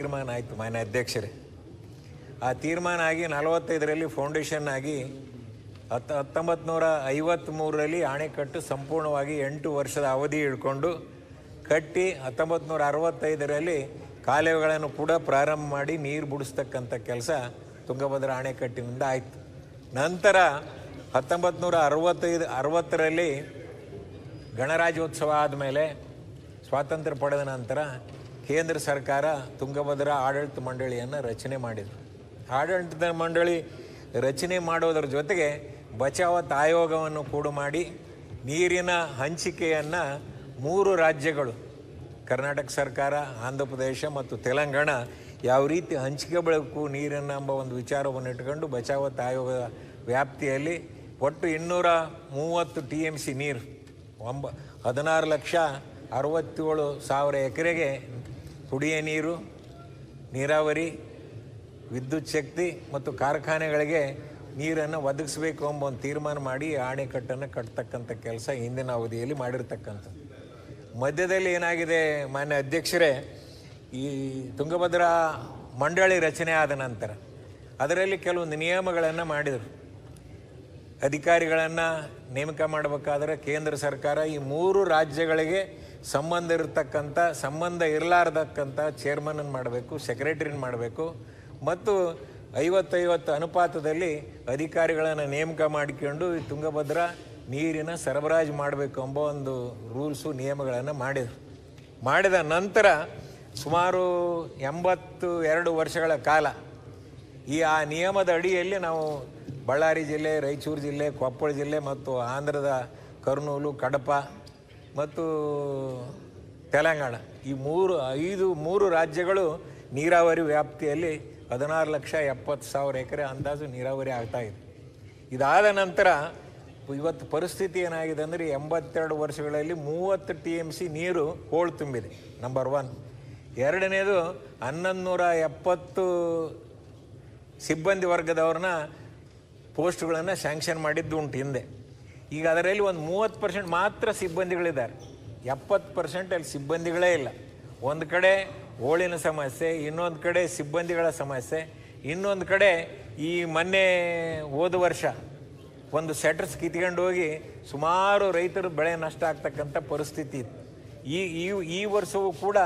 ತೀರ್ಮಾನ ಆಯಿತು ಮಾನ್ಯ ಅಧ್ಯಕ್ಷರೇ. ಆ ತೀರ್ಮಾನ ಆಗಿ 45ರಲ್ಲಿ ಫೌಂಡೇಶನ್ ಆಗಿ 1953ರಲ್ಲಿ ಅಣೆಕಟ್ಟು ಸಂಪೂರ್ಣವಾಗಿ 8 ವರ್ಷದ ಅವಧಿ ಹಿಡ್ಕೊಂಡು ಕಟ್ಟಿ 1965ರಲ್ಲಿ ಕಾಲುವೆಗಳನ್ನು ಕೂಡ ಪ್ರಾರಂಭ ಮಾಡಿ ನೀರು ಬಿಡಿಸ್ತಕ್ಕಂಥ ಕೆಲಸ ತುಂಗಭದ್ರಾ ಅಣೆಕಟ್ಟಿನಿಂದ ಆಯಿತು. ನಂತರ 1960ರಲ್ಲಿ ಗಣರಾಜ್ಯೋತ್ಸವ ಆದಮೇಲೆ ಸ್ವಾತಂತ್ರ್ಯ ಪಡೆದ ನಂತರ ಕೇಂದ್ರ ಸರ್ಕಾರ ತುಂಗಭದ್ರಾ ಆಡಳಿತ ಮಂಡಳಿಯನ್ನು ರಚನೆ ಮಾಡಿದರು. ಆಡಳಿತ ಮಂಡಳಿ ರಚನೆ ಮಾಡೋದರ ಜೊತೆಗೆ ಬಚಾವತ್ ಆಯೋಗವನ್ನು ಕೂಡ ಮಾಡಿ ನೀರಿನ ಹಂಚಿಕೆಯನ್ನು 3 ರಾಜ್ಯಗಳು ಕರ್ನಾಟಕ ಸರ್ಕಾರ, ಆಂಧ್ರ ಪ್ರದೇಶ ಮತ್ತು ತೆಲಂಗಾಣ ಯಾವ ರೀತಿ ಹಂಚಿಕೆ ಬೆಳಕು ನೀರನ್ನು ಎಂಬ ಒಂದು ವಿಚಾರವನ್ನು ಇಟ್ಕೊಂಡು ಬಚಾವತ್ ಆಯೋಗದ ವ್ಯಾಪ್ತಿಯಲ್ಲಿ ಒಟ್ಟು 230 TMC ನೀರು 16,67,000 ಎಕರೆಗೆ ಕುಡಿಯ ನೀರು, ನೀರಾವರಿ, ವಿದ್ಯುತ್ ಶಕ್ತಿ ಮತ್ತು ಕಾರ್ಖಾನೆಗಳಿಗೆ ನೀರನ್ನು ಒದಗಿಸಬೇಕು ಎಂಬ ಒಂದು ತೀರ್ಮಾನ ಮಾಡಿ ಅಣೆಕಟ್ಟನ್ನು ಕಟ್ತಕ್ಕಂಥ ಕೆಲಸ ಹಿಂದಿನ ಅವಧಿಯಲ್ಲಿ ಮಾಡಿರ್ತಕ್ಕಂಥದ್ದು. ಮಧ್ಯದಲ್ಲಿ ಏನಾಗಿದೆ ಮಾನ್ಯ ಅಧ್ಯಕ್ಷರೇ, ಈ ತುಂಗಭದ್ರಾ ಮಂಡಳಿ ರಚನೆ ಆದ ನಂತರ ಅದರಲ್ಲಿ ಕೆಲವೊಂದು ನಿಯಮಗಳನ್ನು ಮಾಡಿದರು. ಅಧಿಕಾರಿಗಳನ್ನು ನೇಮಕ ಮಾಡಬೇಕಾದ್ರೆ ಕೇಂದ್ರ ಸರ್ಕಾರ ಈ 3 ರಾಜ್ಯಗಳಿಗೆ ಸಂಬಂಧ ಇರಲಾರ್ದಕ್ಕಂಥ ಚೇರ್ಮನನ್ನು ಮಾಡಬೇಕು, ಸೆಕ್ರೆಟರಿನ ಮಾಡಬೇಕು ಮತ್ತು 50-50 ಅನುಪಾತದಲ್ಲಿ ಅಧಿಕಾರಿಗಳನ್ನು ನೇಮಕ ಮಾಡಿಕೊಂಡು ಈ ತುಂಗಭದ್ರಾ ನೀರಿನ ಸರಬರಾಜು ಮಾಡಬೇಕು ಎಂಬ ಒಂದು ರೂಲ್ಸು ನಿಯಮಗಳನ್ನು ಮಾಡಿದ ನಂತರ ಸುಮಾರು 82 ವರ್ಷಗಳ ಕಾಲ ಆ ನಿಯಮದ ಅಡಿಯಲ್ಲಿ ನಾವು ಬಳ್ಳಾರಿ ಜಿಲ್ಲೆ, ರಾಯಚೂರು ಜಿಲ್ಲೆ, ಕೊಪ್ಪಳ ಜಿಲ್ಲೆ ಮತ್ತು ಆಂಧ್ರದ ಕರ್ನೂಲು, ಕಡಪ ಮತ್ತು ತೆಲಂಗಾಣ ಈ 3 ರಾಜ್ಯಗಳು ನೀರಾವರಿ ವ್ಯಾಪ್ತಿಯಲ್ಲಿ 16,70,000 ಎಕರೆ ಅಂದಾಜು ನೀರಾವರಿ ಆಗ್ತಾಯಿದೆ. ಇದಾದ ನಂತರ ಇವತ್ತು ಪರಿಸ್ಥಿತಿ ಏನಾಗಿದೆ ಅಂದರೆ 82 ವರ್ಷಗಳಲ್ಲಿ 30 TMC ನೀರು ಹೋಳು ತುಂಬಿದೆ. ನಂಬರ್ 1. ಎರಡನೇದು 1170 ಸಿಬ್ಬಂದಿ ವರ್ಗದವ್ರನ್ನ ಪೋಸ್ಟ್ಗಳನ್ನು ಸ್ಯಾಂಕ್ಷನ್ ಮಾಡಿದ್ದು ಉಂಟು ಹಿಂದೆ. ಈಗ ಅದರಲ್ಲಿ ಒಂದು 30% ಮಾತ್ರ ಸಿಬ್ಬಂದಿಗಳಿದ್ದಾರೆ, 70% ಅಲ್ಲಿ ಸಿಬ್ಬಂದಿಗಳೇ ಇಲ್ಲ. ಒಂದು ಕಡೆ ಹೋಳಿನ ಸಮಸ್ಯೆ, ಇನ್ನೊಂದು ಕಡೆ ಸಿಬ್ಬಂದಿಗಳ ಸಮಸ್ಯೆ, ಇನ್ನೊಂದು ಕಡೆ ಈ ಮೊನ್ನೆ ಹೋದ ವರ್ಷ ಒಂದು ಸೆಟರ್ಸ್ ಕಿತ್ಕೊಂಡು ಹೋಗಿ ಸುಮಾರು ರೈತರು ಬೆಳೆ ನಷ್ಟ ಆಗ್ತಕ್ಕಂಥ ಪರಿಸ್ಥಿತಿ ಇತ್ತು. ಈ ವರ್ಷವೂ ಕೂಡ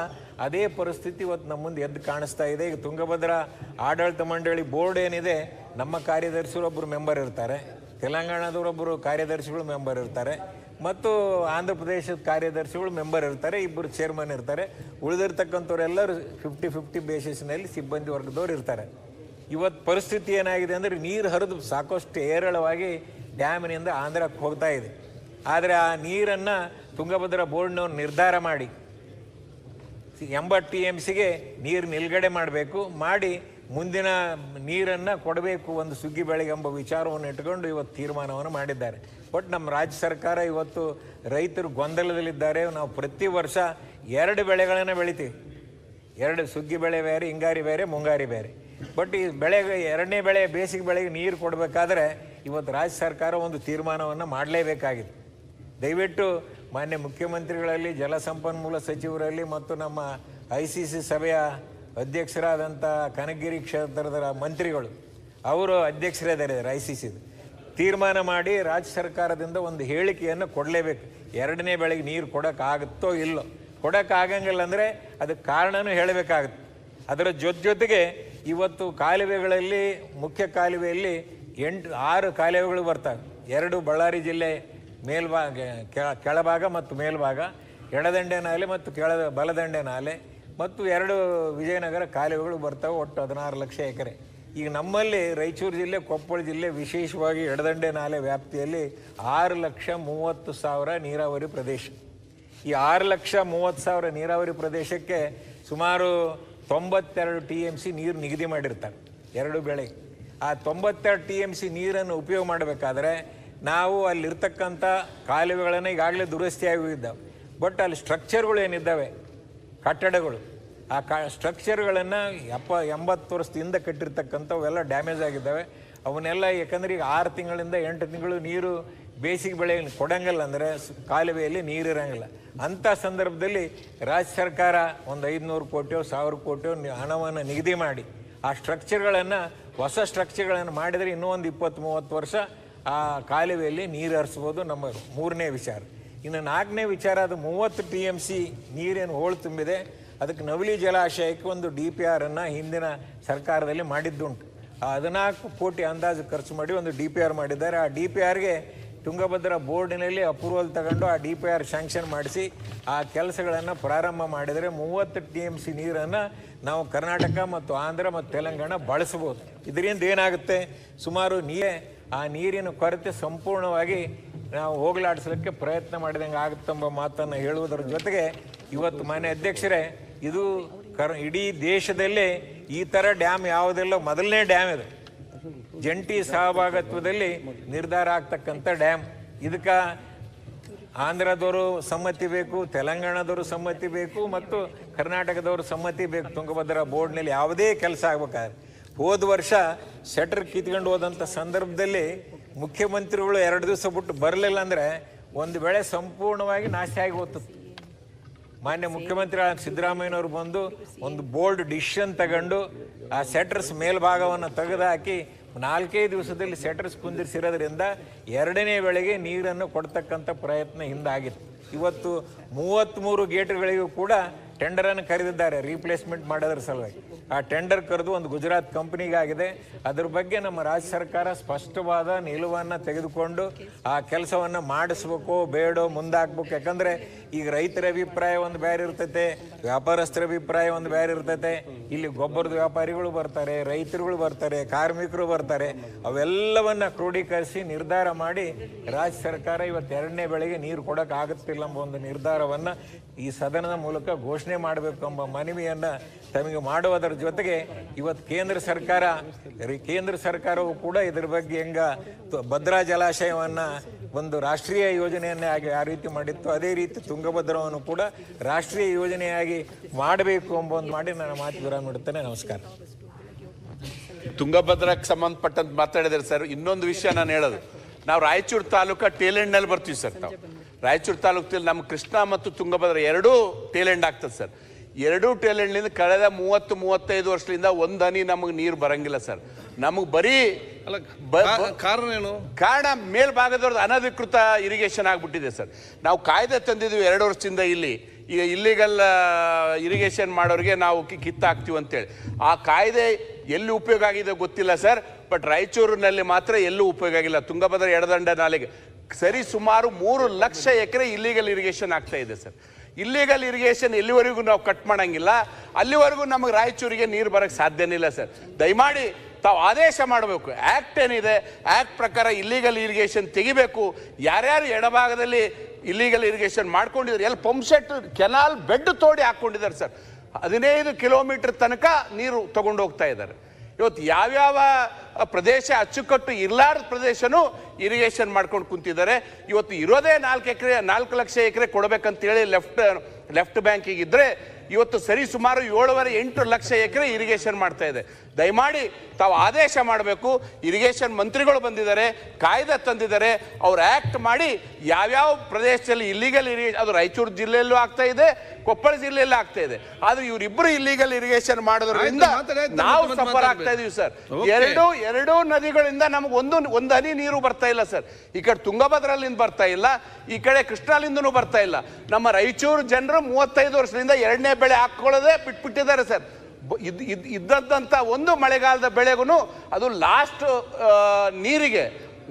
ಅದೇ ಪರಿಸ್ಥಿತಿ ಇವತ್ತು ನಮ್ಮ ಮುಂದೆ ಎದ್ದು ಕಾಣಿಸ್ತಾ ಇದೆ. ಈಗ ತುಂಗಭದ್ರಾ ಆಡಳಿತ ಮಂಡಳಿ ಬೋರ್ಡ್ ಏನಿದೆ, ನಮ್ಮ ಕಾರ್ಯದರ್ಶಿಗಳೊಬ್ಬರು ಮೆಂಬರ್ ಇರ್ತಾರೆ, ತೆಲಂಗಾಣದವರೊಬ್ಬರು ಕಾರ್ಯದರ್ಶಿಗಳು ಮೆಂಬರ್ ಇರ್ತಾರೆ ಮತ್ತು ಆಂಧ್ರ ಪ್ರದೇಶದ ಕಾರ್ಯದರ್ಶಿಗಳು ಮೆಂಬರ್ ಇರ್ತಾರೆ, 2 ಚೇರ್ಮನ್ ಇರ್ತಾರೆ. ಉಳಿದಿರ್ತಕ್ಕಂಥವ್ರೆಲ್ಲರೂ 50-50 ಬೇಸಿಸ್ನಲ್ಲಿ ಸಿಬ್ಬಂದಿ ವರ್ಗದವ್ರು ಇರ್ತಾರೆ. ಇವತ್ತು ಪರಿಸ್ಥಿತಿ ಏನಾಗಿದೆ ಅಂದರೆ ನೀರು ಹರಿದು ಸಾಕಷ್ಟು ಹೇರಳವಾಗಿ ಡ್ಯಾಮಿನಿಂದ ಆಂಧ್ರಕ್ಕೆ ಹೋಗ್ತಾ ಇದೆ. ಆದರೆ ಆ ನೀರನ್ನು ತುಂಗಭದ್ರಾ ಬೋರ್ಡ್ನವ್ರು ನಿರ್ಧಾರ ಮಾಡಿ 80 TMCಗೆ ನೀರು ನಿಲ್ಗಡೆ ಮಾಡಿ ಮುಂದಿನ ನೀರನ್ನು ಕೊಡಬೇಕು ಒಂದು ಸುಗ್ಗಿ ಬೆಳೆಗೆ ಎಂಬ ವಿಚಾರವನ್ನು ಇಟ್ಕೊಂಡು ಇವತ್ತು ತೀರ್ಮಾನವನ್ನು ಮಾಡಿದ್ದಾರೆ. ಬಟ್ ನಮ್ಮ ರಾಜ್ಯ ಸರ್ಕಾರ ಇವತ್ತು ರೈತರು ಗೊಂದಲದಲ್ಲಿದ್ದಾರೆ. ನಾವು ಪ್ರತಿ ವರ್ಷ 2 ಬೆಳೆಗಳನ್ನು ಬೆಳಿತೀವಿ, 2 ಸುಗ್ಗಿ ಬೆಳೆ ಬೇರೆ, ಹಿಂಗಾರಿ ಬೇರೆ, ಮುಂಗಾರಿ ಬೇರೆ. ಬಟ್ ಈ ಬೆಳೆಗೆ 2ನೇ ಬೆಳೆ ಬೇಸಿಗೆ ಬೆಳೆಗೆ ನೀರು ಕೊಡಬೇಕಾದ್ರೆ ಇವತ್ತು ರಾಜ್ಯ ಸರ್ಕಾರ ಒಂದು ತೀರ್ಮಾನವನ್ನು ಮಾಡಲೇಬೇಕಾಗಿದೆ. ದಯವಿಟ್ಟು ಮಾನ್ಯ ಮುಖ್ಯಮಂತ್ರಿಗಳಲ್ಲಿ, ಜಲಸಂಪನ್ಮೂಲ ಸಚಿವರಲ್ಲಿ ಮತ್ತು ನಮ್ಮ ICC ಸಭೆಯ ಅಧ್ಯಕ್ಷರಾದಂಥ ಕನಕಗಿರಿ ಕ್ಷೇತ್ರದ ಮಂತ್ರಿಗಳು, ಅವರು ಅಧ್ಯಕ್ಷರಿದ್ದಾರೆ ICCದು, ತೀರ್ಮಾನ ಮಾಡಿ ರಾಜ್ಯ ಸರ್ಕಾರದಿಂದ ಒಂದು ಹೇಳಿಕೆಯನ್ನು ಕೊಡಲೇಬೇಕು. 2ನೇ ಬೆಳೆಗೆ ನೀರು ಕೊಡೋಕ್ಕಾಗುತ್ತೋ ಇಲ್ಲೋ, ಕೊಡೋಕ್ಕಾಗಂಗಿಲ್ಲ ಅಂದರೆ ಅದಕ್ಕೆ ಕಾರಣನೂ ಹೇಳಬೇಕಾಗುತ್ತೆ. ಅದರ ಜೊತೆಗೆ ಇವತ್ತು ಕಾಲುವೆಗಳಲ್ಲಿ, ಮುಖ್ಯ ಕಾಲುವೆಯಲ್ಲಿ 6 ಕಾಲುವೆಗಳು ಬರ್ತವೆ. 2 ಬಳ್ಳಾರಿ ಜಿಲ್ಲೆ ಮೇಲ್ಭಾಗ, ಕೆಳಭಾಗ ಮತ್ತು ಮೇಲ್ಭಾಗ, ಎಡದಂಡೆ ನಾಲೆ ಮತ್ತು ಬಲದಂಡೆ ನಾಲೆ ಮತ್ತು 2 ವಿಜಯನಗರ ಕಾಲುವೆಗಳು ಬರ್ತವೆ. ಒಟ್ಟು 16 ಲಕ್ಷ ಎಕರೆ. ಈಗ ನಮ್ಮಲ್ಲಿ ರಾಯಚೂರು ಜಿಲ್ಲೆ, ಕೊಪ್ಪಳ ಜಿಲ್ಲೆ ವಿಶೇಷವಾಗಿ ಎಡದಂಡೆ ನಾಲೆ ವ್ಯಾಪ್ತಿಯಲ್ಲಿ 6,30,000 ನೀರಾವರಿ ಪ್ರದೇಶ. ಈ 6,30,000 ನೀರಾವರಿ ಪ್ರದೇಶಕ್ಕೆ ಸುಮಾರು 92 TMC ನೀರು ನಿಗದಿ ಮಾಡಿರ್ತಾರೆ 2 ಬೆಳೆಗೆ. ಆ 92 TMC ನೀರನ್ನು ಉಪಯೋಗ ಮಾಡಬೇಕಾದ್ರೆ ನಾವು ಅಲ್ಲಿರ್ತಕ್ಕಂಥ ಕಾಲುವೆಗಳನ್ನು ಈಗಾಗಲೇ ದುರಸ್ತಿಯಾಗಿದ್ದಾವೆ. ಬಟ್ ಅಲ್ಲಿ ಸ್ಟ್ರಕ್ಚರ್ಗಳು ಏನಿದ್ದಾವೆ, ಕಟ್ಟಡಗಳು, ಆ ಸ್ಟ್ರಕ್ಚರ್ಗಳನ್ನು 80 ವರ್ಷದಿಂದ ಕಟ್ಟಿರ್ತಕ್ಕಂಥವೆಲ್ಲ ಡ್ಯಾಮೇಜ್ ಆಗಿದ್ದಾವೆ. ಅವನ್ನೆಲ್ಲ ಯಾಕಂದರೆ ಈಗ 6 ತಿಂಗಳಿಂದ 8 ತಿಂಗಳು ನೀರು ಬೇಸಿಗೆ ಬೆಳೆ ಕೊಡಂಗಿಲ್ಲ ಅಂದರೆ ಕಾಲುವೆಯಲ್ಲಿ ನೀರಿರಂಗಿಲ್ಲ. ಅಂಥ ಸಂದರ್ಭದಲ್ಲಿ ರಾಜ್ಯ ಸರ್ಕಾರ ಒಂದು 500 ಕೋಟಿಯೋ 1000 ಕೋಟಿಯೋ ಹಣವನ್ನು ನಿಗದಿ ಮಾಡಿ ಆ ಸ್ಟ್ರಕ್ಚರ್ಗಳನ್ನು ಹೊಸ ಸ್ಟ್ರಕ್ಚರ್ಗಳನ್ನು ಮಾಡಿದರೆ ಇನ್ನೂ ಒಂದು 20-30 ವರ್ಷ ಆ ಕಾಲುವೆಯಲ್ಲಿ ನೀರು ಹರಿಸ್ಬೋದು. ನಮ್ಮ 3ನೇ ವಿಚಾರ. ಇನ್ನು 4ನೇ ವಿಚಾರ, ಅದು 30 TMC ನೀರೇನು ಹೋಳು ತುಂಬಿದೆ, ಅದಕ್ಕೆ ನವಲಿ ಜಲಾಶಯಕ್ಕೆ ಒಂದು DPR ಅನ್ನು ಹಿಂದಿನ ಸರ್ಕಾರದಲ್ಲಿ ಮಾಡಿದ್ದುಂಟು. 14 ಕೋಟಿ ಅಂದಾಜು ಖರ್ಚು ಮಾಡಿ ಒಂದು DPR ಮಾಡಿದ್ದಾರೆ. ಆ DPRಗೆ ತುಂಗಭದ್ರಾ ಬೋರ್ಡಿನಲ್ಲಿ ಅಪ್ರೂವಲ್ ತಗೊಂಡು ಆ DPR ಸ್ಯಾಂಕ್ಷನ್ ಮಾಡಿಸಿ ಆ ಕೆಲಸಗಳನ್ನು ಪ್ರಾರಂಭ ಮಾಡಿದರೆ 30 TMC ನೀರನ್ನು ನಾವು ಕರ್ನಾಟಕ ಮತ್ತು ಆಂಧ್ರ ಮತ್ತು ತೆಲಂಗಾಣ ಬಳಸ್ಬೋದು. ಇದರಿಂದ ಏನಾಗುತ್ತೆ, ಸುಮಾರು ಆ ನೀರಿನ ಕೊರತೆ ಸಂಪೂರ್ಣವಾಗಿ ನಾವು ಹೋಗಲಾಡಿಸಲಿಕ್ಕೆ ಪ್ರಯತ್ನ ಮಾಡಿದಂಗೆ ಆಗುತ್ತೆಂಬ ಮಾತನ್ನು ಹೇಳುವುದರ ಜೊತೆಗೆ ಇವತ್ತು ಮಾನ್ಯ ಅಧ್ಯಕ್ಷರೇ, ಇದು ಇಡೀ ದೇಶದಲ್ಲೇ ಈ ಥರ ಡ್ಯಾಮ್ ಯಾವುದೆಲ್ಲ ಮೊದಲನೇ ಡ್ಯಾಮ್ ಇದು. ಜಂಟಿ ಸಹಭಾಗತ್ವದಲ್ಲಿ ನಿರ್ಧಾರ ಆಗ್ತಕ್ಕಂಥ ಡ್ಯಾಮ್. ಇದಕ್ಕೆ ಆಂಧ್ರದವರು ಸಮ್ಮತಿ ಬೇಕು, ತೆಲಂಗಾಣದವರು ಸಮ್ಮತಿ ಬೇಕು ಮತ್ತು ಕರ್ನಾಟಕದವರು ಸಮ್ಮತಿ ಬೇಕು. ತುಂಗಭದ್ರಾ ಬೋರ್ಡ್ನಲ್ಲಿ ಯಾವುದೇ ಕೆಲಸ ಆಗ್ಬೇಕಾದ್ರೆ ಹೋದ ವರ್ಷ ಶೆಟರ್ ಕಿತ್ಕೊಂಡು ಹೋದಂಥ ಸಂದರ್ಭದಲ್ಲಿ ಮುಖ್ಯಮಂತ್ರಿಗಳು 2 ದಿವಸ ಬಿಟ್ಟು ಬರಲಿಲ್ಲ ಅಂದರೆ ಒಂದು ವೇಳೆ ಸಂಪೂರ್ಣವಾಗಿ ನಾಶ ಆಗಿ ಹೋಗ್ತದೆ. ಮಾನ್ಯ ಮುಖ್ಯಮಂತ್ರಿ ಸಿದ್ದರಾಮಯ್ಯನವರು ಬಂದು ಒಂದು ಬೋಲ್ಡ್ ಡಿಸಿಷನ್ ತಗೊಂಡು ಆ ಸೆಟರ್ಸ್ ಮೇಲ್ಭಾಗವನ್ನು ತೆಗೆದುಹಾಕಿ 4-5 ದಿವಸದಲ್ಲಿ ಸೆಟರ್ಸ್ ಕುಂದಿರಿಸಿರೋದ್ರಿಂದ 2ನೇ ವೇಳೆಗೆ ನೀರನ್ನು ಕೊಡ್ತಕ್ಕಂಥ ಪ್ರಯತ್ನ ಹಿಂದಾಗಿತ್ತು. ಇವತ್ತು 33 ಗೇಟ್ಗಳಿಗೂ ಕೂಡ ಟೆಂಡರನ್ನು ಕರೆದಿದ್ದಾರೆ ರೀಪ್ಲೇಸ್ಮೆಂಟ್ ಮಾಡೋದ್ರ ಸಲುವಾಗಿ. ಆ ಟೆಂಡರ್ ಕರೆದು ಒಂದು ಗುಜರಾತ್ ಕಂಪ್ನಿಗಾಗಿದೆ. ಅದ್ರ ಬಗ್ಗೆ ನಮ್ಮ ರಾಜ್ಯ ಸರ್ಕಾರ ಸ್ಪಷ್ಟವಾದ ನಿಲುವನ್ನು ತೆಗೆದುಕೊಂಡು ಆ ಕೆಲಸವನ್ನು ಮಾಡಿಸ್ಬೇಕು ಬೇಡೋ ಮುಂದಾಕ್ಬೇಕು. ಯಾಕಂದರೆ ಈಗ ರೈತರ ಅಭಿಪ್ರಾಯ ಒಂದು ಬೇರೆ ಇರ್ತೈತೆ, ವ್ಯಾಪಾರಸ್ಥರ ಅಭಿಪ್ರಾಯ ಒಂದು ಬೇರೆ ಇರ್ತೈತೆ. ಇಲ್ಲಿ ಗೊಬ್ಬರದ ವ್ಯಾಪಾರಿಗಳು ಬರ್ತಾರೆ, ರೈತರುಗಳು ಬರ್ತಾರೆ, ಕಾರ್ಮಿಕರು ಬರ್ತಾರೆ. ಅವೆಲ್ಲವನ್ನು ಕ್ರೋಢೀಕರಿಸಿ ನಿರ್ಧಾರ ಮಾಡಿ ರಾಜ್ಯ ಸರ್ಕಾರ ಇವತ್ತು 2ನೇ ಬೆಳೆಗೆ ನೀರು ಕೊಡೋಕ್ಕಾಗುತ್ತಿಲ್ಲ ಎಂಬ ಒಂದು ನಿರ್ಧಾರವನ್ನು ಈ ಸದನದ ಮೂಲಕ ಘೋಷಣೆ ಮಾಡಬೇಕು ಎಂಬ ಮನವಿಯನ್ನು ತಮಗೆ ಮಾಡುವುದರ ಜೊತೆಗೆ ಇವತ್ತು ಕೇಂದ್ರ ಸರ್ಕಾರವು ಕೂಡ ಇದರ ಬಗ್ಗೆ ಭದ್ರಾ ಜಲಾಶಯವನ್ನು ಒಂದು ರಾಷ್ಟ್ರೀಯ ಯೋಜನೆಯನ್ನಾಗಿ ಯಾವ ರೀತಿ ಮಾಡಿತ್ತು ಅದೇ ರೀತಿ ತುಂಗಭದ್ರವನ್ನು ಕೂಡ ರಾಷ್ಟ್ರೀಯ ಯೋಜನೆಯಾಗಿ ಮಾಡಬೇಕು ಎಂಬ ಒಂದು ಮಾಡಿ ನಾನು ಮಾತು ವಿರಾಮ ನೀಡುತ್ತೇನೆ. ನಮಸ್ಕಾರ. ತುಂಗಭದ್ರಕ್ಕೆ ಸಂಬಂಧಪಟ್ಟಂತೆ ಮಾತಾಡಿದ್ದಾರೆ ಸರ್. ಇನ್ನೊಂದು ವಿಷಯ ನಾನು ಹೇಳೋದು, ನಾವು ರಾಯಚೂರು ತಾಲೂಕು ಟೇಲೆಂಡ್ನಲ್ಲಿ ಬರ್ತೀವಿ ಸರ್. ನಾವು ರಾಯಚೂರು ತಾಲೂಕಲ್ಲಿ ನಮ್ಮ ಕೃಷ್ಣ ಮತ್ತು ತುಂಗಭದ್ರಾ 2 ಟೇಲೆಂಡ್ ಆಗ್ತದೆ ಸರ್. 2 ಟೇಲೆಂಡ್ನಿಂದ ಕಳೆದ 30-35 ವರ್ಷದಿಂದ ಒಂದು ಹನಿ ನಮಗೆ ನೀರು ಬರಂಗಿಲ್ಲ ಸರ್. ನಮಗೆ ಬರೀ ಕಾರಣ ಏನು? ಕಾರಣ ಮೇಲ್ಭಾಗದವ್ರದ್ದು ಅನಧಿಕೃತ ಇರಿಗೇಷನ್ ಆಗ್ಬಿಟ್ಟಿದೆ ಸರ್. ನಾವು ಕಾಯ್ದೆ ತಂದಿದ್ವಿ 2 ವರ್ಷದಿಂದ ಇಲ್ಲಿ. ಈಗ ಇಲ್ಲಿಗಲ್ ಇರಿಗೇಷನ್ ಮಾಡೋರಿಗೆ ನಾವು ಕಿತ್ತಾಕ್ತೀವಿ ಅಂತೇಳಿ. ಆ ಕಾಯ್ದೆ ಎಲ್ಲಿ ಉಪಯೋಗ ಆಗಿದೆ ಗೊತ್ತಿಲ್ಲ ಸರ್. ಬಟ್ ರಾಯಚೂರಿನಲ್ಲಿ ಮಾತ್ರ ಎಲ್ಲೂ ಉಪಯೋಗ ಆಗಿಲ್ಲ. ತುಂಗಭದ್ರಾ ಎಡದಂಡ ನಾಲೆಗೆ ಸರಿ ಸುಮಾರು 3 ಲಕ್ಷ ಎಕರೆ ಇಲ್ಲಿಗಲ್ ಇರಿಗೇಷನ್ ಆಗ್ತಾ ಇದೆ ಸರ್. ಇಲ್ಲಿಗಲ್ ಇರಿಗೇಷನ್ ಎಲ್ಲಿವರೆಗೂ ನಾವು ಕಟ್ ಮಾಡಂಗಿಲ್ಲ ಅಲ್ಲಿವರೆಗೂ ನಮಗೆ ರಾಯಚೂರಿಗೆ ನೀರು ಬರೋಕ್ಕೆ ಸಾಧ್ಯನೇ ಇಲ್ಲ ಸರ್. ದಯಮಾಡಿ ತಾವು ಆದೇಶ ಮಾಡಬೇಕು. ಆ್ಯಕ್ಟ್ ಏನಿದೆ ಆ್ಯಕ್ಟ್ ಪ್ರಕಾರ ಇಲ್ಲಿಗಲ್ ಇರಿಗೇಷನ್ ತೆಗಿಬೇಕು. ಯಾರ್ಯಾರು ಎಡಭಾಗದಲ್ಲಿ ಇಲ್ಲಿಗಲ್ ಇರಿಗೇಷನ್ ಮಾಡ್ಕೊಂಡಿದ್ದಾರೆ ಎಲ್ಲ ಪಂಪ್ ಸೆಟ್ ಕೆನಾಲ್ ಬೆಡ್ ತೋಡಿ ಹಾಕ್ಕೊಂಡಿದ್ದಾರೆ ಸರ್. 15 ಕಿಲೋಮೀಟರ್ ತನಕ ನೀರು ತಗೊಂಡು ಹೋಗ್ತಾ ಇದ್ದಾರೆ. ಇವತ್ತು ಯಾವ್ಯಾವ ಪ್ರದೇಶ ಅಚ್ಚುಕಟ್ಟು ಇರ್ಲಾರ್ದ ಪ್ರದೇಶನೂ ಇರಿಗೇಷನ್ ಮಾಡ್ಕೊಂಡು ಕುಂತಿದ್ದಾರೆ. ಇವತ್ತು ಇರೋದೇ 4 ಲಕ್ಷ ಎಕರೆ ಕೊಡಬೇಕಂತೇಳಿ ಲೆಫ್ಟ್ ಬ್ಯಾಂಕಿಗೆ ಇದ್ರೆ ಇವತ್ತು ಸರಿ ಸುಮಾರು 7.5-8 ಲಕ್ಷ ಎಕರೆ ಇರಿಗೇಷನ್ ಮಾಡ್ತಾ ಇದೆ. ದಯಮಾಡಿ ತಾವು ಆದೇಶ ಮಾಡಬೇಕು. ಇರಿಗೇಷನ್ ಮಂತ್ರಿಗಳು ಬಂದಿದ್ದಾರೆ, ಕಾಯ್ದೆ ತಂದಿದ್ದಾರೆ, ಅವ್ರು ಆ್ಯಕ್ಟ್ ಮಾಡಿ ಯಾವ್ಯಾವ ಪ್ರದೇಶದಲ್ಲಿ ಇಲ್ಲಿಗಲ್ ಇರಿಗೇಷನ್, ಅದು ರಾಯಚೂರು ಜಿಲ್ಲೆಯಲ್ಲೂ ಆಗ್ತಾ ಇದೆ, ಕೊಪ್ಪಳ ಜಿಲ್ಲೆಯಲ್ಲೂ ಆಗ್ತಾ ಇದೆ. ಆದ್ರೆ ಇವರಿಬ್ಬರು ಇಲ್ಲಿಗಲ್ ಇರಿಗೇಷನ್ ಮಾಡೋದ್ರಿಂದ ನಾವು ಸಫರ್ ಆಗ್ತಾ ಇದೀವಿ ಸರ್. ಎರಡು ನದಿಗಳಿಂದ ನಮಗೆ ಒಂದು ಹನಿ ನೀರು ಬರ್ತಾ ಇಲ್ಲ ಸರ್. ಈ ಕಡೆ ತುಂಗಭದ್ರಲ್ಲಿಂದ ಬರ್ತಾ ಇಲ್ಲ, ಈ ಕಡೆ ಕೃಷ್ಣಾಲಿಂದನೂ ಬರ್ತಾ ಇಲ್ಲ. ನಮ್ಮ ರಾಯಚೂರು ಜನರು 35 ವರ್ಷದಿಂದ 2ನೇ ಬೆಳೆ ಹಾಕೊಳ್ಳೋದೇ ಬಿಟ್ಬಿಟ್ಟಿದ್ದಾರೆ ಸರ್. ಇದ್ದಂಥ ಒಂದು ಮಳೆಗಾಲದ ಬೆಳೆಗೂ ಅದು ಲಾಸ್ಟ್ ನೀರಿಗೆ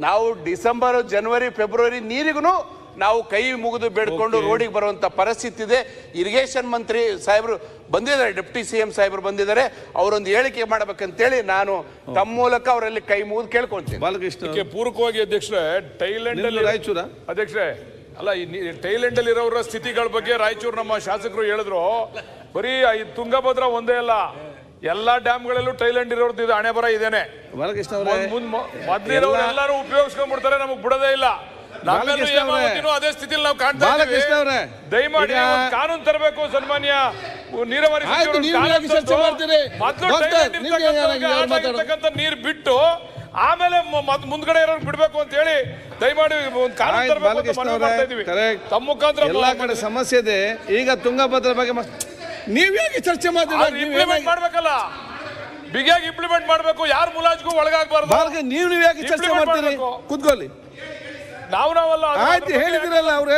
ನಾವು ಡಿಸೆಂಬರ್, ಜನವರಿ, ಫೆಬ್ರವರಿ ನೀರಿಗೂ ನಾವು ಕೈ ಮುಗಿದು ಬೇಡ್ಕೊಂಡು ರೋಡಿಗೆ ಬರುವಂಥ ಪರಿಸ್ಥಿತಿ ಇದೆ. ಇರಿಗೇಷನ್ ಮಂತ್ರಿ ಸಾಹೇಬರು ಬಂದಿದ್ದಾರೆ, ಡೆಪ್ಟಿ CM ಸಾಹೇಬರು ಬಂದಿದ್ದಾರೆ, ಅವರೊಂದು ಹೇಳಿಕೆ ಮಾಡಬೇಕಂತೇಳಿ ನಾನು ತಮ್ಮ ಮೂಲಕ ಅವರಲ್ಲಿ ಕೈ ಮುಗಿದು ಕೇಳ್ಕೊಳ್ತೀನಿ. ಬಾಲಕೃಷ್ಣ ಪೂರಕವಾಗಿ ಅಧ್ಯಕ್ಷರೇ, ಟೈಲೆಂಡ್ ಅಲ್ಲಿ ರಾಯಚೂರ ಅಧ್ಯಕ್ಷರೇ ಅಲ್ಲ, ಟೈಲೆಂಡ್ ಅಲ್ಲಿ ಇರೋರ ಸ್ಥಿತಿಗಳ ಬಗ್ಗೆ ರಾಯಚೂರು ನಮ್ಮ ಶಾಸಕರು ಹೇಳಿದ್ರು. ಬರೀ ತುಂಗಭದ್ರಾ ಒಂದೇ ಅಲ್ಲ, ಎಲ್ಲಾ ಡ್ಯಾಮ್ಗಳಲ್ಲೂ ಟೈಲೆಂಡ್ ಇರೋರ್ದು ಹಣೆ ಬರ ಇದೇನೆ. ಮೊದ್ಲಿರೋರು ಎಲ್ಲರೂ ಉಪಯೋಗಿಸ್ಕೊಂಡ್ಬಿಡ್ತಾರೆ, ನಮಗ್ ಬಿಡೋದೇ ಇಲ್ಲ. ಅದೇ ಸ್ಥಿತಿಯಲ್ಲಿ ನಾವು ಕಾಣ್ತಾ ಇದ್ದೀವಿ. ದಯಮಾಡಿ ಕಾನೂನು ತರಬೇಕು ಸನ್ಮಾನ್ಯ ನೀರಾವರಿ ಸಚಿವರು. ನೀರು ಬಿಟ್ಟು ಆಮೇಲೆ ಮುಂದ್ಗಡೆ ಇರೋರು ಬಿಡ್ಬೇಕು ಅಂತ ಹೇಳಿ ದಯಮಾಡಿ ಒಂದು ಕಾನೂನು ಆಯ್ತು, ತರಬೇಕು ಅಂತ ಬಾಲಕೃಷ್ಣ ಮನವಿ ಅವರೇ, ಮಾಡ್ತಾ ಇದೀವಿ. correct. ತಮ್ಮ ಮುಖಾಂತರ ಎಲ್ಲ ಕಡೆ ಸಮಸ್ಯೆ ಇದೆ. ಈಗ ತುಂಗಭದ್ರಾ ಬಗ್ಗೆ ನೀವ್ ಹೇಗೆ ಚರ್ಚೆ ಇಂಪ್ಲಿಮೆಂಟ್ ಮಾಡ್ಬೇಕಲ್ಲ, ಬಿಗಿಯಾಗಿ ಇಂಪ್ಲಿಮೆಂಟ್ ಮಾಡ್ಬೇಕು. ಯಾರು ಮುಲಾಜಿಗೂ ಒಳಗಾಗಬಾರ್ದು. ನೀವು ಯಾಕೆ ಚರ್ಚೆ Implement ಮಾಡ್ತೀರಿ? ಮಾಡ್ಬೇಕು. ಕೂತ್ಕೊಳ್ಳಿ. ನಾವಲ್ಲ ಆಯ್ತು, ಹೇಳಿದಿರಲ್ಲ ಅವ್ರೆ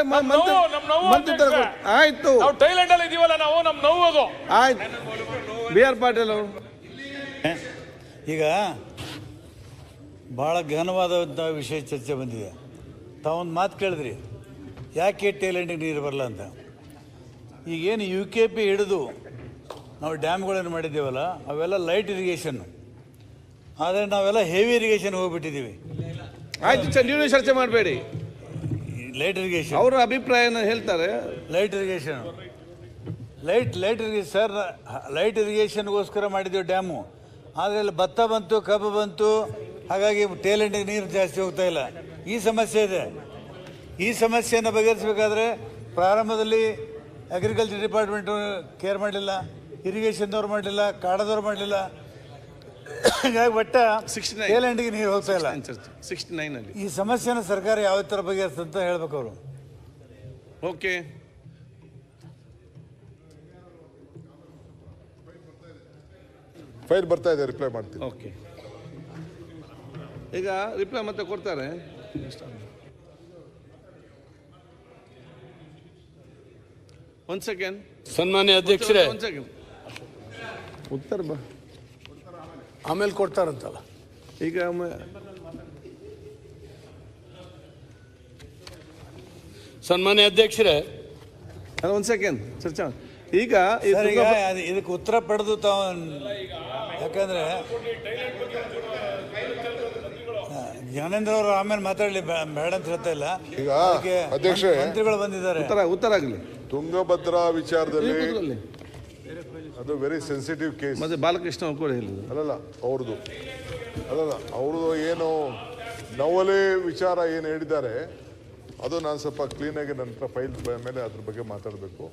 ಆಯ್ತು. ನಾವು ಥೈಲ್ಯಾಂಡ್ ಅಲ್ಲಿ ಇದೀವಲ್ಲ, ನಾವು ನಮ್ ನೋವು ಅದು. ಆಯ್ತು, BR ಪಾಟೀಲ್ ಅವರು. ಈಗ ಭಾಳ ಗಹನವಾದಂಥ ವಿಷಯ ಚರ್ಚೆ ಬಂದಿದೆ. ತಾವೊಂದು ಮಾತು ಕೇಳಿದ್ರಿ, ಯಾಕೆ ಟೈಲೆಂಟಿಗೆ ನೀರು ಬರಲ್ಲ ಅಂತ. ಈಗೇನು UKP ಹಿಡಿದು ನಾವು ಡ್ಯಾಮ್ಗಳನ್ನು ಮಾಡಿದ್ದೇವಲ್ಲ, ಅವೆಲ್ಲ ಲೈಟ್ ಇರಿಗೇಷನ್ನು. ಆದರೆ ನಾವೆಲ್ಲ ಹೆವಿ ಇರಿಗೇಷನ್ ಹೋಗ್ಬಿಟ್ಟಿದ್ದೀವಿ. ಆಯ್ತು ಸರ್, ನೀವು ಚರ್ಚೆ ಮಾಡಬೇಡಿ. ಲೈಟ್ ಇರಿಗೇಷನ್ ಅವರ ಅಭಿಪ್ರಾಯನ ಹೇಳ್ತಾರೆ. ಲೈಟ್ ಇರಿಗೇಷನ್ ಸರ್, ಲೈಟ್ ಇರಿಗೇಷನ್ಗೋಸ್ಕರ ಮಾಡಿದ್ದೀವಿ ಡ್ಯಾಮು. ಆದರೆ ಅಲ್ಲಿ ಭತ್ತ ಬಂತು, ಕಬ್ಬು ಬಂತು, ಹಾಗಾಗಿ ಟೈಲೆಂಟಿಗೆ ನೀರು ಜಾಸ್ತಿ ಹೋಗ್ತಾ ಇಲ್ಲ. ಈ ಸಮಸ್ಯೆ ಇದೆ. ಈ ಸಮಸ್ಯೆಯನ್ನು ಬಗೆಹರಿಸಬೇಕಾದ್ರೆ ಪ್ರಾರಂಭದಲ್ಲಿ ಅಗ್ರಿಕಲ್ಚರ್ ಡಿಪಾರ್ಟ್ಮೆಂಟು ಕೇರ್ ಮಾಡಲಿಲ್ಲ, ಇರಿಗೇಷನ್ದವ್ರು ಮಾಡಲಿಲ್ಲ, ಕಾಡದವ್ರು ಮಾಡಲಿಲ್ಲ. ಹೀಗಾಗಿ ಒಟ್ಟ ಟೈಲೆಂಟಿಗೆ ನೀರು ಹೋಗ್ತಾ ಇಲ್ಲ. 69 ಅಲ್ಲಿ ಈ ಸಮಸ್ಯೆನ ಸರ್ಕಾರ ಯಾವ ಥರ ಬಗೆಹರಿಸ್ತಂತ ಹೇಳ್ಬೇಕು ಅವರು. ಓಕೆ, ಫೈಲ್ ಬರ್ತಾ ಇದೆ, ರಿಪ್ಲೈ ಮಾಡ್ತೀನಿ. ಓಕೆ, ಈಗ ರಿಪ್ಲೈ ಮತ್ತೆ ಕೊಡ್ತಾರೆ. ಒಂದು ಸೆಕೆಂಡ್. ಸನ್ಮಾನ್ಯ ಅಧ್ಯಕ್ಷರೇ, ಒಂದು ಸೆಕೆಂಡ್, ಉತ್ತರ ಆಮೇಲೆ ಕೊಡ್ತಾರಂತಲ್ಲ. ಈಗ ಸನ್ಮಾನ್ಯ ಅಧ್ಯಕ್ಷರೇ, ಒಂದು ಸೆಕೆಂಡ್ ಚರ್ಚೆ. ಈಗ ಸರ್, ಈಗ ಇದಕ್ಕೆ ಉತ್ತರ ಪಡೆದು ತಾವು, ಯಾಕಂದ್ರೆ ಜ್ಞಾನೇಂದ್ರ ಅವರು ಆಮೇಲೆ ಮಾತಾಡಲಿ ಬೇಡ ಅಂತ ಹೇಳ್ತಾ ಇಲ್ಲ. ಈಗ ಅಧ್ಯಕ್ಷರೇ, ಮಂತ್ರಿಗಳು ಬಂದಿದ್ದಾರೆ, ಉತ್ತರ ಆಗಲಿ. ತುಂಗಭದ್ರಾ ವಿಚಾರದಲ್ಲಿ ಅದು ವೆರಿ ಸೆನ್ಸಿಟಿವ್ ಕೇಸ್. ಮತ್ತೆ ಬಾಲಕೃಷ್ಣ ಅವರು ಕೂಡ ಹೇಳಿದ್ರು. ಅವ್ರದ್ದು ಏನು ನವಲೆ ವಿಚಾರ ಏನು ಹೇಳಿದ್ದಾರೆ, ಅದು ನಾನು ಸ್ವಲ್ಪ ಕ್ಲೀನಾಗಿ ನನ್ನ ಹತ್ರ ಫೈಲ್ ಮೇಲೆ ಅದ್ರ ಬಗ್ಗೆ ಮಾತಾಡಬೇಕು.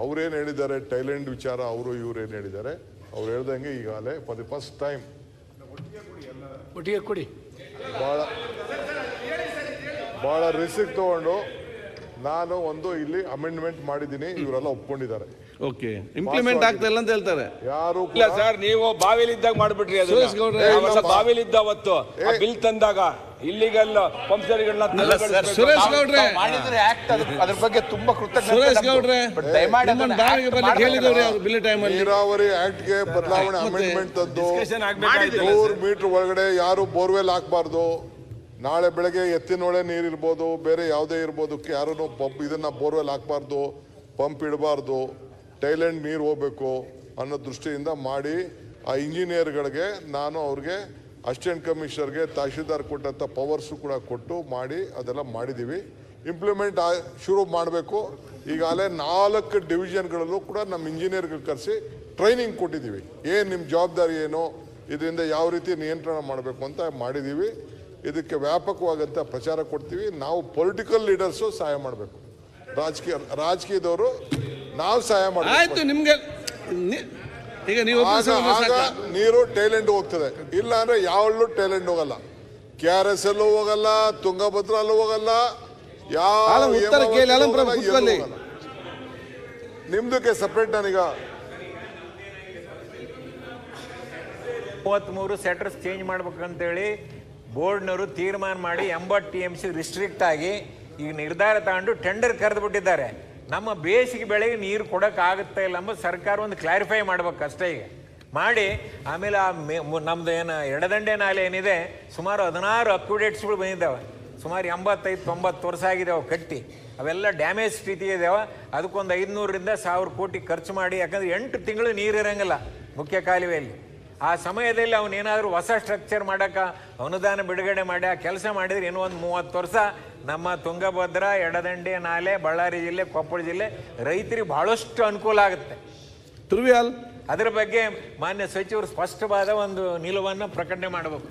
ಅವ್ರೇನು ಹೇಳಿದ್ದಾರೆ, ಥೈಲ್ಯಾಂಡ್ ವಿಚಾರ ಅವರು ಇವ್ರೇನು ಹೇಳಿದ್ದಾರೆ, ಅವ್ರು ಹೇಳ್ದಂಗೆ ಈಗಾಗಲೇ ಫಾರ್ ದಿ ಫಸ್ಟ್ ಟೈಮ್ ಒಟ್ಟಿಗೆ ಕೊಡಿ. ಭಾಳ ರಿಸ್ಕ್ ತಗೊಂಡು ನಾನು ಒಂದು ಇಲ್ಲಿ ಅಮೆಂಡ್ಮೆಂಟ್ ಮಾಡಿದ್ದೀನಿ, ಇವರೆಲ್ಲ ಒಪ್ಕೊಂಡಿದ್ದಾರೆ. ಓಕೆ, ಇಂಪ್ಲಿಮೆಂಟ್ ಆಗ್ತಾ ಇಲ್ಲ ಅಂತ ಹೇಳ್ತಾರೆ. ಯಾರು ಇಲ್ಲ ಸರ್, ನೀವು ಬಾವಿಲಿದ್ದಾಗ ಮಾಡ್ಬಿಟ್ರಿ. ಸುರೇಶ್ ಗೌಡ್ರೆ, ಬಾವಿಲಿದ್ದ ಅವತ್ತು ಬಿಲ್ ತಂದಾಗ ಇಲ್ಲಿಗಲ್ ಪಂಪ್ಸರಿಗಳನ್ನ ಸುರೇಶ್ ಗೌಡ್ರೆ ಮಾಡಿದ್ರೆ ಆಕ್ಟ್ ಅದ್ರ ಬಗ್ಗೆ ತುಂಬಾ ಕೃತಜ್ಞತೆ. ಸುರೇಶ್ ಗೌಡ್ರೆ, ದಯಮಾಡಿ ಬಾವಿಗೆ ಬರ್ಲಿಕ್ಕೆ ಹೇಳಿದವ್ರು ಯಾರು ಬಿಲ್ ಟೈಮ್ ಅಲ್ಲಿ? ನೀರಾವರಿ ಆಕ್ಟ್ಗೆ ಬದಲಾವಣೆ ಅಮೆಂಡ್ಮೆಂಟ್ ತಂದು 100 ಮೀಟರ್ ಒಳಗಡೆ ಯಾರು ಬೋರ್ವೆಲ್ ಹಾಕಬಾರ್ದು. ನಾಳೆ ಬೆಳಗ್ಗೆ ಎತ್ತಿನೊಳೆ ನೀರಿರ್ಬೋದು, ಬೇರೆ ಯಾವುದೇ ಇರ್ಬೋದು, ಯಾರೂ ಪಂಪ್ ಇದನ್ನ ಬೋರ್ವೆಲ್ ಹಾಕಬಾರ್ದು, ಪಂಪ್ ಇಡಬಾರ್ದು, ಟೈಲೆಂಟ್ ನೀರು ಹೋಗ್ಬೇಕು ಅನ್ನೋ ದೃಷ್ಟಿಯಿಂದ ಮಾಡಿ ಆ ಇಂಜಿನಿಯರ್ಗಳಿಗೆ ನಾನು ಅವ್ರಿಗೆ ಅಸಿಸ್ಟೆಂಟ್ ಕಮಿಷನರ್ಗೆ ತಹಶೀಲ್ದಾರ್ ಕೊಟ್ಟಂಥ ಪವರ್ಸು ಕೂಡ ಕೊಟ್ಟು ಮಾಡಿ ಅದೆಲ್ಲ ಮಾಡಿದ್ದೀವಿ. ಇಂಪ್ಲಿಮೆಂಟ್ ಶುರು ಮಾಡಬೇಕು. ಈಗಾಗಲೇ 4 ಡಿವಿಷನ್ಗಳಲ್ಲೂ ಕೂಡ ನಮ್ಮ ಇಂಜಿನಿಯರ್ಗಳು ಕರೆಸಿ ಟ್ರೈನಿಂಗ್ ಕೊಟ್ಟಿದ್ದೀವಿ. ಏನು ನಿಮ್ಮ ಜವಾಬ್ದಾರಿ ಏನು, ಇದರಿಂದ ಯಾವ ರೀತಿ ನಿಯಂತ್ರಣ ಮಾಡಬೇಕು ಅಂತ ಮಾಡಿದ್ದೀವಿ. ಇದಕ್ಕೆ ವ್ಯಾಪಕವಾದಂಥ ಪ್ರಚಾರ ಕೊಡ್ತೀವಿ. ನಾವು ಪೊಲಿಟಿಕಲ್ ಲೀಡರ್ಸು ಸಹಾಯ ಮಾಡಬೇಕು, ರಾಜಕೀಯದವರು ನಾವು ಸಹಾಯ ಮಾಡಬೇಕು. ಆಯ್ತು, ನಿಮ್ಗೆ ಈಗ ನೀವು ನೀರು ಟೈಲೆಂಡ್ ಹೋಗ್ತದೆ. ಇಲ್ಲ ಅಂದ್ರೆ ಯಾವಲ್ಲೂ ಟೈಲೆಂಡ್ ಹೋಗಲ್ಲ, KRS ಅಲ್ಲೂ ಹೋಗಲ್ಲ, ತುಂಗಭದ್ರಾ ಅಲ್ಲೂ ಹೋಗಲ್ಲ, ನಿಮ್ದಕ್ಕೆ ಸಪ್ರೇಟ್. ನಾನೀಗ 33 ಸೆಟರ್ಸ್ ಚೇಂಜ್ ಮಾಡ್ಬೇಕಂತೇಳಿ ಬೋರ್ಡ್ನವರು ತೀರ್ಮಾನ ಮಾಡಿ 80 TMC ರಿಸ್ಟ್ರಿಕ್ಟ್ ಆಗಿ ಈಗ ನಿರ್ಧಾರ ತಗೊಂಡು ಟೆಂಡರ್ ಕರೆದು ಬಿಟ್ಟಿದ್ದಾರೆ. ನಮ್ಮ ಬೇಸಿಗೆ ಬೆಳೆಗೆ ನೀರು ಕೊಡೋಕ್ಕಾಗುತ್ತಾ ಇಲ್ಲ ಎಂಬ ಸರ್ಕಾರ ಒಂದು ಕ್ಲಾರಿಫೈ ಮಾಡ್ಬೇಕು ಅಷ್ಟೇ. ಈಗ ಮಾಡಿ ಆಮೇಲೆ ಆ ನಮ್ದು ಏನು ಎಡದಂಡೆ ನಾಲೆ ಏನಿದೆ, ಸುಮಾರು 16 ಅಕ್ಯುಡೇಟ್ಸ್ಗಳು ಬಂದಿದ್ದಾವೆ. ಸುಮಾರು 85-90 ವರ್ಷ ಆಗಿದ್ದಾವೆ ಕಟ್ಟಿ. ಅವೆಲ್ಲ ಡ್ಯಾಮೇಜ್ ಸ್ಥಿತಿ ಇದ್ದಾವೆ. ಅದಕ್ಕೊಂದು 500ರಿಂದ 1000 ಕೋಟಿ ಖರ್ಚು ಮಾಡಿ, ಯಾಕಂದ್ರೆ 8 ತಿಂಗಳು ನೀರು ಇರೋಂಗಿಲ್ಲ ಮುಖ್ಯ ಕಾಲುವೆಯಲ್ಲಿ. ಆ ಸಮಯದಲ್ಲಿ ಅವನೇನಾದರೂ ಹೊಸ ಸ್ಟ್ರಕ್ಚರ್ ಮಾಡೋಕೆ ಅನುದಾನ ಬಿಡುಗಡೆ ಮಾಡಿ ಆ ಕೆಲಸ ಮಾಡಿದ್ರೆ ಇನ್ನೂ ಒಂದು 30 ವರ್ಷ ನಮ್ಮ ತುಂಗಭದ್ರಾ, ಎಡದಂಡೆ ನಾಲೆ, ಬಳ್ಳಾರಿ ಜಿಲ್ಲೆ, ಕೊಪ್ಪಳ ಜಿಲ್ಲೆ ರೈತರಿಗೆ ಬಹಳಷ್ಟು ಅನುಕೂಲ ಆಗುತ್ತೆ. ತುರ್ವಿಯಾಲ್ ಅದರ ಬಗ್ಗೆ ಮಾನ್ಯ ಸಚಿವರು ಸ್ಪಷ್ಟವಾದ ಒಂದು ನಿಲುವನ್ನು ಪ್ರಕಟಣೆ ಮಾಡಬೇಕು.